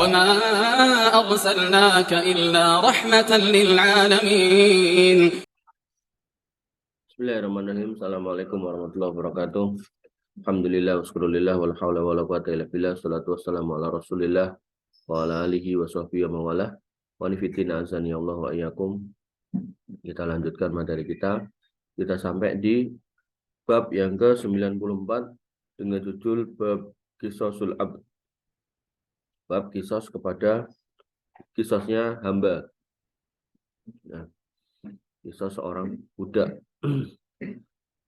وما أرسلناك إلا رحمة للعالمين. Bismillahirrahmanirrahim. Assalamualaikum warahmatullahi wabarakatuh. Alhamdulillah waskurulillah wal haula wala quwata illa billah. Wassalatu wassalamu ala Rasulillah wa ala alihi wa sahbihi wa mawalah. Wa nifitina azani Allah wa iyyakum. Kita lanjutkan materi kita. Kita sampai di bab yang ke-94 dengan judul bab Qisasul Abd. Bab kisos kepada kisosnya hamba. Nah, kisos seorang budak.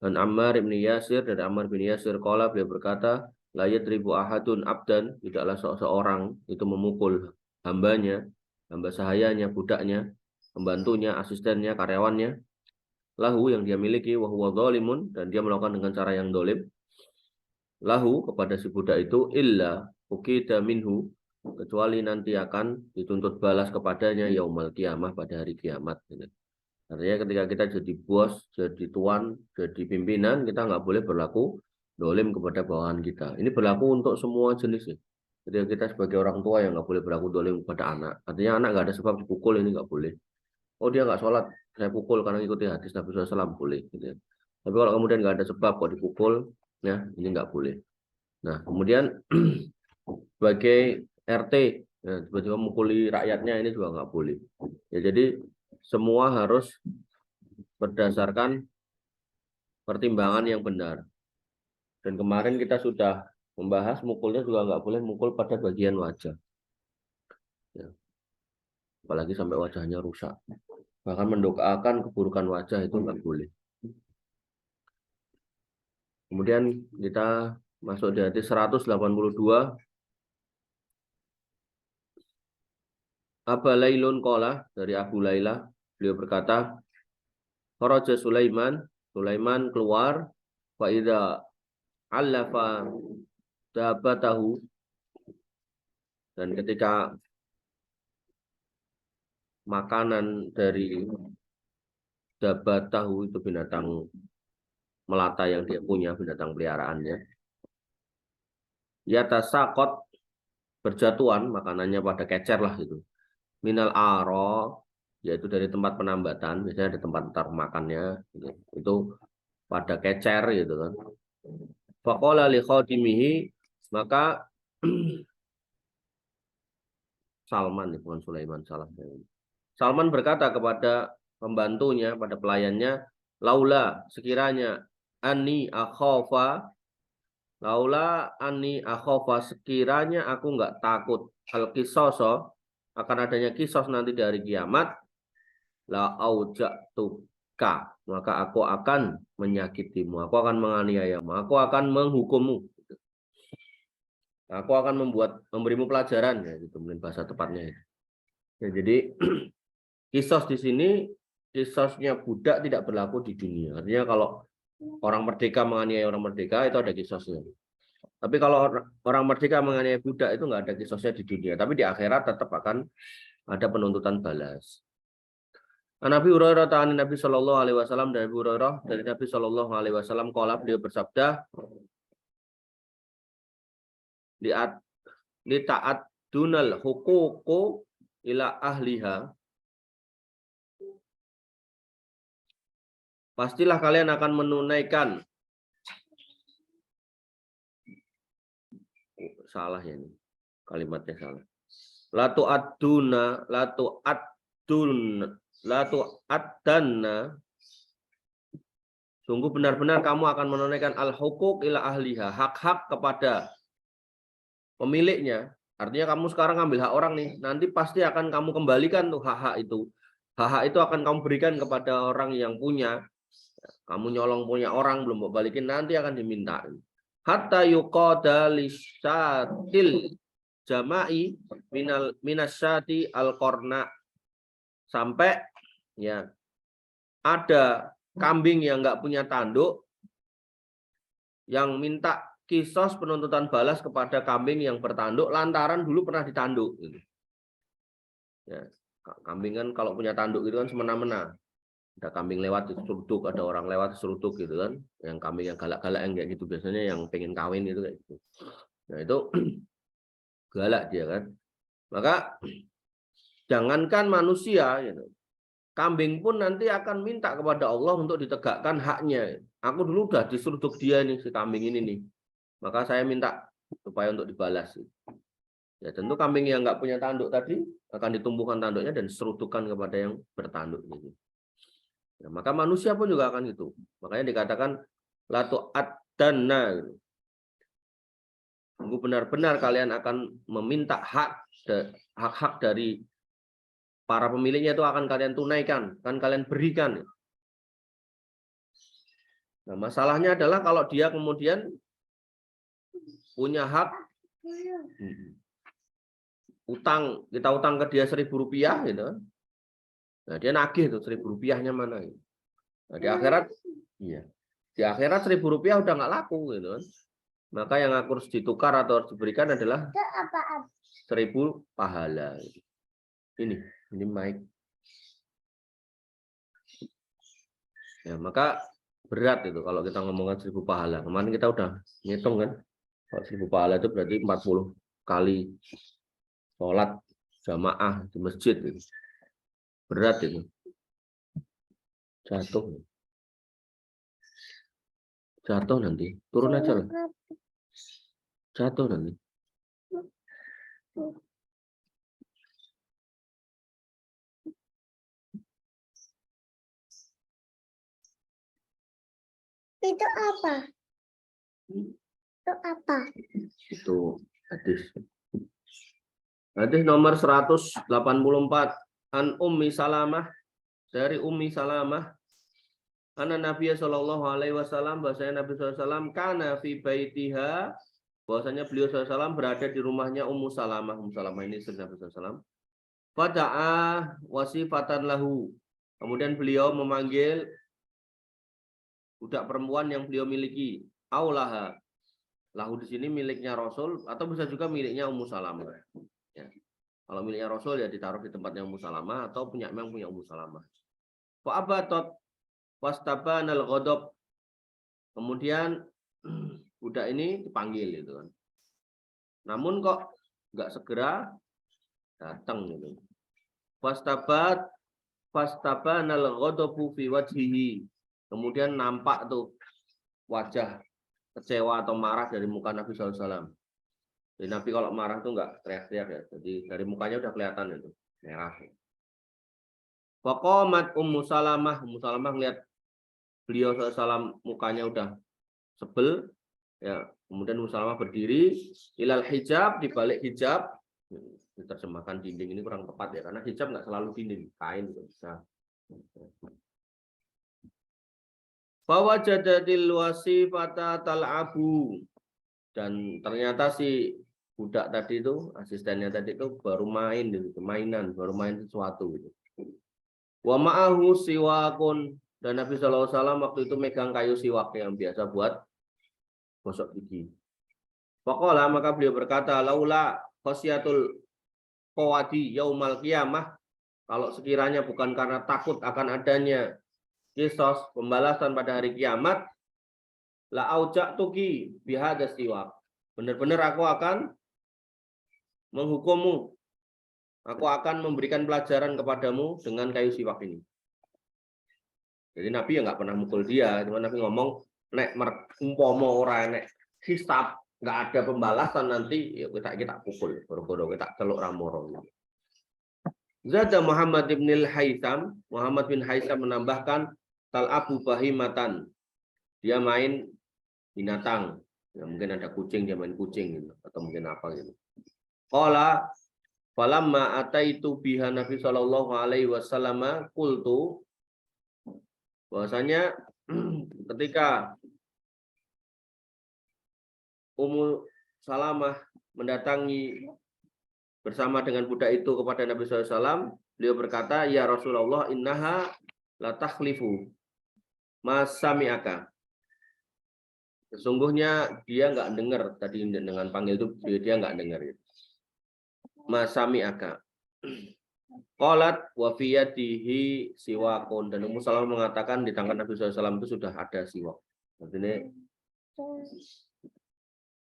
Dan Ammar bin Yasir, dari Ammar bin Yasir qala, beliau berkata, la yadribu ahadun abdan, tidaklah seseorang itu memukul hambanya, hamba sahayanya, budaknya, pembantunya, asistennya, karyawannya, lahu yang dia miliki, wa huwa zalimun, dan dia melakukan dengan cara yang dolim, lahu kepada si budak itu, illa ukida minhu, kecuali nanti akan dituntut balas kepadanya yaumal kiamah, pada hari kiamat. Artinya ketika kita jadi bos, jadi tuan, jadi pimpinan, kita nggak boleh berlaku dolim kepada bawahan kita. Ini berlaku untuk semua jenis. Jadi kita sebagai orang tua yang nggak boleh berlaku dolim kepada anak. Artinya anak nggak ada sebab dipukul, ini nggak boleh. Oh dia nggak sholat, saya pukul karena ikuti hadis Nabi SAW, boleh. Gitu ya. Tapi kalau kemudian nggak ada sebab kok dipukul, ya ini nggak boleh. Nah kemudian sebagai RT, ya, tiba-tiba memukuli rakyatnya, ini juga nggak boleh. Ya jadi semua harus berdasarkan pertimbangan yang benar. Dan kemarin kita sudah membahas mukulnya juga nggak boleh mukul pada bagian wajah. Ya. Apalagi sampai wajahnya rusak. Bahkan mendoakan keburukan wajah itu nggak boleh. Kemudian kita masuk di hadis 182. Aba Lailun qala, dari Abu Laila, beliau berkata, kharaja Sulaiman keluar, fa idza allafa dabatahu, dan ketika makanan dari dabatahu itu binatang melata yang dia punya, binatang peliharaannya, yatasaqat, berjatuhan makanannya pada kecer lah itu, minal aro, yaitu dari tempat penambatan, biasanya ada tempat makannya gitu. Itu pada kecer gitu kan. Faqala li khadimihi, maka Salman, bukan Sulaiman, salah. Salman berkata kepada pembantunya, pada pelayannya, laula sekiranya ani akhofa, sekiranya aku nggak takut al kisoso, akan adanya kisos nanti dari kiamat, la auja'tuka, maka aku akan menyakitimu, aku akan menganiayamu, aku akan menghukummu, aku akan memberimu pelajaran, ya itu mungkin bahasa tepatnya. Ya, jadi kisos di sini, kisosnya budak tidak berlaku di dunia. Artinya kalau orang merdeka menganiaya orang merdeka, itu ada kisosnya. Tapi kalau orang merdeka menganiaya budak, itu nggak ada kisosnya di dunia. Tapi di akhirat tetap akan ada penuntutan balas. Nabi Hurairah ta'ani Nabi Shallallahu Alaihi Wasallam, dari Abu Hurairah dari Nabi Shallallahu Alaihi Wasallam, qala, beliau bersabda, li taat dunal huququ ila ahliha, pastilah kalian akan menunaikan, salah ya ini kalimatnya, salah, latu addanna, sungguh benar-benar kamu akan menunaikan al-huquq ila ahliha, hak-hak kepada pemiliknya. Artinya kamu sekarang ambil hak orang nih, nanti pasti akan kamu kembalikan tuh hak-hak itu. Hak-hak itu akan kamu berikan kepada orang yang punya. Kamu nyolong punya orang, belum mau balikin, nanti akan diminta. Hatta yuqada lisyatil jama'i minasyati al-qarna, sampai ya ada kambing yang nggak punya tanduk yang minta kisos penuntutan balas kepada kambing yang bertanduk lantaran dulu pernah ditanduk. Ya, kambing kan kalau punya tanduk itu kan semena-mena. Ada kambing lewat diseruduk, ada orang lewat diseruduk gitu kan. Yang kambing yang galak-galak yang kayak gitu, biasanya yang pengen kawin itu kayak gitu. Nah itu galak dia kan. Maka jangankan manusia, gitu. Kambing pun nanti akan minta kepada Allah untuk ditegakkan haknya. Aku dulu udah diseruduk dia nih, si kambing ini nih. Maka saya minta supaya untuk dibalas. Ya tentu kambing yang nggak punya tanduk tadi akan ditumbuhkan tanduknya dan diserutukan kepada yang bertanduk. Gitu. Ya, maka manusia pun juga akan gitu. Makanya dikatakan latu ad-dana. Gitu. Benar-benar kalian akan meminta hak-hak dari para pemiliknya, itu akan kalian tunaikan, akan kalian berikan. Nah, masalahnya adalah kalau dia kemudian punya hak utang, kita utang ke dia Rp1.000 gitu. Nah, dia nagih tuh Rp1.000-nya mana gitu. Nah, di akhirat iya. Di akhirat Rp1.000 udah nggak laku gitu kan. Maka yang harus ditukar atau harus diberikan adalah 1.000 pahala. Ini mic. Ya, maka berat itu kalau kita ngomongkan 1.000 pahala. Kemarin kita udah ngitung kan. Kalau 1.000 pahala itu berarti 40 kali sholat jamaah di masjid itu. Berat itu. Jatuh nanti. Turun aja lah. Jatuh nanti. Itu apa? Itu apa? Itu hadis. Hadis nomor 184. An Ummi Salamah, dari Ummi Salamah. Anna Nabi sallallahu alaihi wasallam, bahwasanya Nabi sallallahu alaihi wasallam kana fi baitiha, bahwasanya beliau sallallahu alaihi wasallam berada di rumahnya Ummu Salamah. Ummu Salamah ini istri Nabi sallallahu alaihi wasallam. Fada'a wasifatan lahu. Kemudian beliau memanggil budak perempuan yang beliau miliki. Aulaha. Lahu di sini miliknya Rasul atau bisa juga miliknya Ummu Salamah. Ya. Kalau miliknya Rasul ya ditaruh di tempatnya Ummu Salamah atau punya Ummu Salamah. Fa abatat wastabanal ghadab. Kemudian budak ini dipanggil gitu kan. Namun kok enggak segera datang gitu. Fastabanal ghadabu fi wajhihi. Kemudian nampak tuh wajah kecewa atau marah dari muka Nabi SAW. Jadi Nabi kalau marah tuh enggak teriak-teriak ya. Jadi dari mukanya udah kelihatan itu merah. Faqamat Ummu Salamah ngeliat beliau SAW mukanya udah sebel, ya. Kemudian Ummu Salamah berdiri, ilal hijab, di balik hijab. Diterjemahkan dinding ini kurang tepat ya, karena hijab nggak selalu dinding, kain juga bisa. Fawajadatil wasifata tal'abu, dan ternyata si budak tadi itu, asistennya tadi itu baru main gitu, baru main sesuatu gitu. Wa ma'ahu siwakun, dan Nabi SAW waktu itu megang kayu siwak yang biasa buat gosok gigi. Faqala, maka beliau berkata, laula khasyatul qawadi yaumal qiyamah, kalau sekiranya bukan karena takut akan adanya kisos pembalasan pada hari kiamat, la auja'tuki bihadza siwak. Benar-benar aku akan menghukummu. Aku akan memberikan pelajaran kepadamu dengan kayu siwak ini. Jadi Nabi ya nggak pernah mukul dia, cuma Nabi ngomong, nek umpama ora nek hisab, nggak ada pembalasan nanti, ya kita pukul, boro-boro kita celuk ramoro. Zada Muhammad bin Haitham, Muhammad bin Haitham menambahkan, tal'abu bahimatan, dia main binatang, ya, mungkin ada kucing, dia main kucing gitu, atau mungkin apa gitu. Qala falamma ataitu biha Nabi sallallahu alaihi wasallam qultu, bahwasanya ketika Ummu Salamah mendatangi bersama dengan budak itu kepada Nabi SAW, beliau berkata, ya Rasulullah, innaha la takhlifu masami'aka. Sesungguhnya dia nggak dengar tadi dengan panggil itu, dia nggak dengar. Masami'aka. Qalat wa fi yadihi siwakun, dan Ummu Salamah mengatakan di tangan Nabi SAW itu sudah ada siwak. Artinya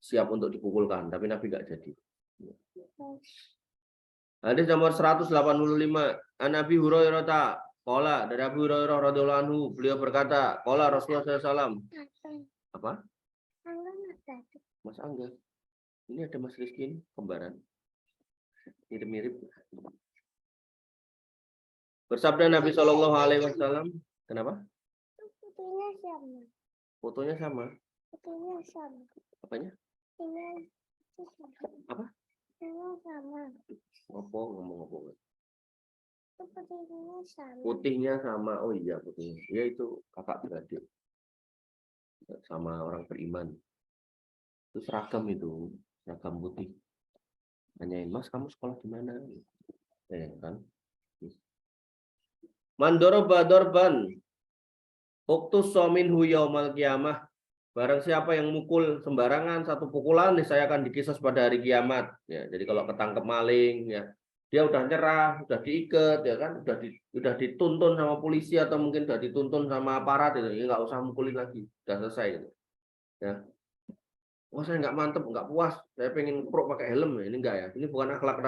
siap untuk dipukulkan, tapi Nabi nggak jadi. Hadis nomor 185. An Abi Hurairah qala, dari Abu Hurairah radhiyallahu anhu, beliau berkata, qala Rasulullah SAW. Apa? Mas Angga. Ini ada Mas Rizky ini, kembaran. Mirip-mirip. Bersabda Nabi Shallallahu Alaihi Wasallam. Kenapa? Fotonya sama. Fotonya sama. Fotonya sama. Apanya? Apa? Sama. Apa ngomong apa? Putihnya sama. Putihnya sama. Oh iya putihnya. Ya itu kakak beradik. Sama orang beriman. Itu seragam itu. Seragam putih. Tanyain, Mas kamu sekolah di mana? Kan? Mandoroba dorban. Uktus sominhu yaumal qiyamah. Barang siapa yang mukul sembarangan satu pukulan, saya akan dikisos pada hari kiamat. Ya, jadi kalau ketangkep maling, ya dia udah nyerah, udah diikat, ya kan, udah dituntun sama polisi atau mungkin udah dituntun sama aparat itu, ya nggak usah mukulin lagi, udah selesai. Gitu. Ya, oh saya nggak mantep, nggak puas, saya pengen prok pakai helm, ya. Ini enggak ya, ini bukan akhlak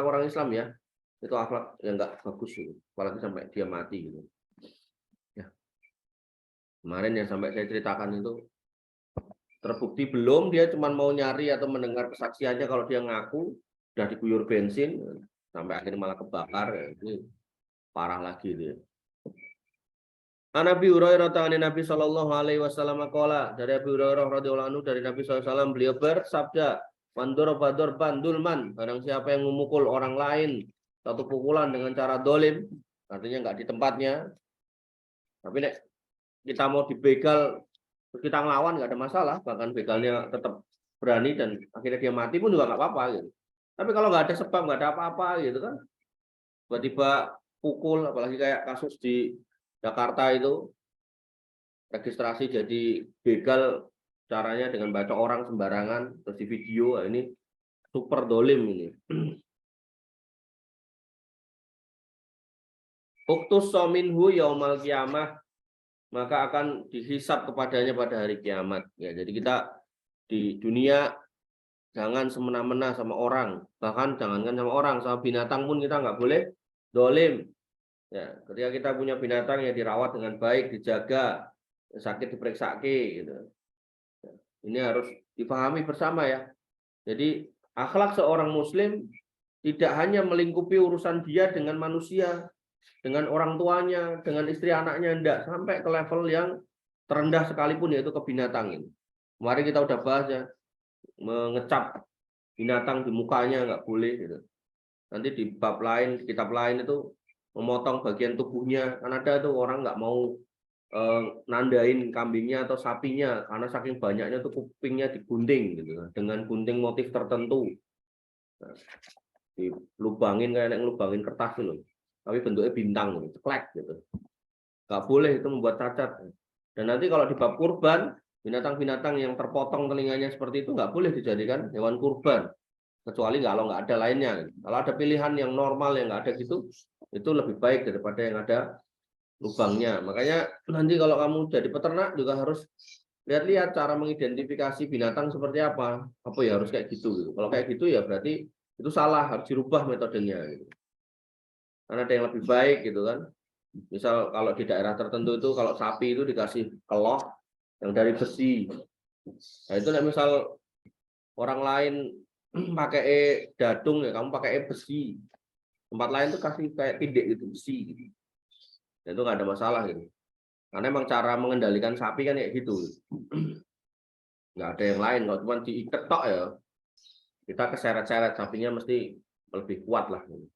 orang Islam ya, itu akhlak yang nggak bagus, gitu. Apalagi sampai dia mati gitu. Ya. Kemarin yang sampai saya ceritakan itu terbukti belum, dia cuma mau nyari atau mendengar kesaksiannya, kalau dia ngaku udah diguyur bensin sampai akhirnya malah kebakar, ya. Ini parah lagi dia. Nabi Hurairah ta'ala Nabi Shallallahu Alaihi Wasallam qala, dari Abu Hurairah radhiyallahu anhu, dari Nabi SAW, beliau bersabda, mandor bandulman, barang siapa yang memukul orang lain satu pukulan dengan cara dolim, artinya nggak di tempatnya, tapi nek kita mau dibegal kita ngelawan nggak ada masalah, bahkan begalnya tetap berani dan akhirnya dia mati pun juga nggak apa-apa gitu. Tapi kalau nggak ada sebab, nggak ada apa-apa gitu kan, tiba-tiba pukul, apalagi kayak kasus di Jakarta itu, registrasi jadi begal caranya dengan baca orang sembarangan terus di video, ini super dolim ini. Uktus sominhu yaumal qiyamah, maka akan dihisab kepadanya pada hari kiamat. Ya, jadi kita di dunia jangan semena-mena sama orang, bahkan jangankan sama orang, sama binatang pun kita nggak boleh dolim. Ya, ketika kita punya binatang yang dirawat dengan baik, dijaga, sakit diperiksa, gitu. Ini harus dipahami bersama ya. Jadi akhlak seorang Muslim tidak hanya melingkupi urusan dia dengan manusia, dengan orang tuanya, dengan istri anaknya, enggak, sampai ke level yang terendah sekalipun, yaitu ke binatang ini. Kemarin kita udah bahas ya, mengecap binatang di mukanya nggak boleh gitu. Nanti di bab lain, di kitab lain itu memotong bagian tubuhnya, kan ada tuh orang nggak mau nandain kambingnya atau sapinya karena saking banyaknya tuh kupingnya digunting gitu, dengan gunting motif tertentu. Nah, dilubangin kayak ngelubangin kertas loh. Tapi bentuknya bintang, ceklek gitu. Nggak boleh, itu membuat cacat. Dan nanti kalau di bab kurban, binatang-binatang yang terpotong telinganya seperti itu nggak boleh dijadikan hewan kurban, kecuali kalau nggak ada lainnya. Kalau ada pilihan yang normal yang nggak ada gitu, itu lebih baik daripada yang ada lubangnya. Makanya nanti kalau kamu jadi peternak juga harus lihat-lihat cara mengidentifikasi binatang seperti apa. Apa ya harus kayak gitu. Kalau kayak gitu ya berarti itu salah, harus dirubah metodenya. Gitu. Karena ada yang lebih baik gitu kan. Misal kalau di daerah tertentu itu kalau sapi itu dikasih kelok yang dari besi. Nah itu misal orang lain pakai dadung ya, kamu pakai besi. Tempat lain tuh kasih kayak pindek gitu, besi gitu. Dan itu nggak ada masalah gitu. Karena emang cara mengendalikan sapi kan kayak gitu. Nggak ada yang lain. Kalau cuma diikat tok ya, kita keseret-seret, sapinya mesti lebih kuat lah. Gitu.